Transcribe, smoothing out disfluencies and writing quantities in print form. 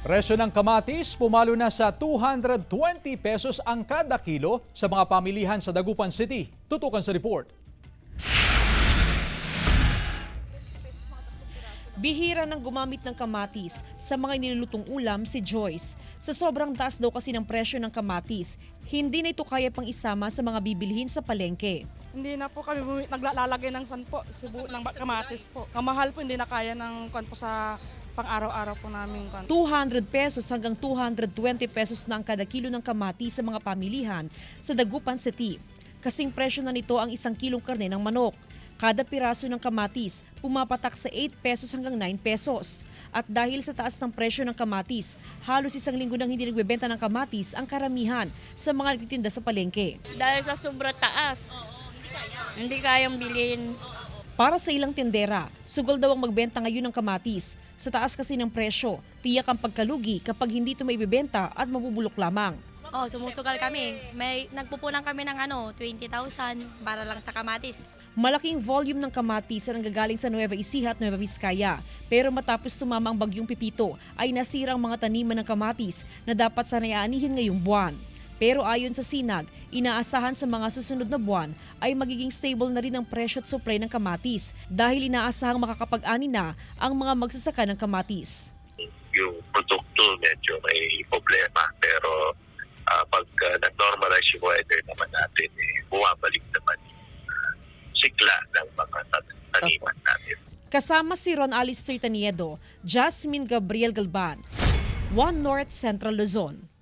Presyo ng kamatis pumalo na sa 220 pesos ang kada kilo sa mga pamilihan sa Dagupan City. Tutukan sa report. Bihira nang gumamit ng kamatis sa mga nilulutong ulam si Joyce. Sa sobrang taas daw kasi ng presyo ng kamatis, hindi na ito kaya pang isama sa mga bibilhin sa palengke. Hindi na po kami naglalagay ng ng kamatis po. Kamahal po, hindi na kaya ng po sa pang-araw-araw po namin. 200 pesos hanggang 220 pesos na ang kada kilo ng kamatis sa mga pamilihan sa Dagupan City. Kasing presyo na nito ang 1 kilong karne ng manok. Kada piraso ng kamatis pumapatak sa 8 pesos hanggang 9 pesos. At dahil sa taas ng presyo ng kamatis, halos 1 linggo nang hindi nagbebenta ng kamatis ang karamihan sa mga nagtitinda sa palengke. Dahil sa sobrang taas, hindi kayang bilhin. Para sa ilang tindera, sugal daw ang magbenta ngayon ng kamatis. Sa taas kasi ng presyo, tiyak ang pagkalugi kapag hindi ito maibibenta at mabubulok lamang. Sumusugal kami. Nagpupunan kami ng 20,000 para lang sa kamatis. Malaking volume ng kamatis ang nanggagaling sa Nueva Ecija at Nueva Vizcaya. Pero matapos tumama ang bagyong Pipito, ay nasirang mga taniman ng kamatis na dapat sana'y aanihin ngayong buwan. Pero ayon sa Sinag, inaasahan sa mga susunod na buwan ay magiging stable na rin ang presyo at supply ng kamatis dahil inaasahang makakapag-ani na ang mga magsasaka ng kamatis. Yung produkto medyo may problema pero pag nag-normalize yung weather naman natin, bumabalik naman yung sigla ng mga taniman natin. Kasama si Ron Alistair Taniedo, Jasmine Gabriel Galban, One North Central Luzon.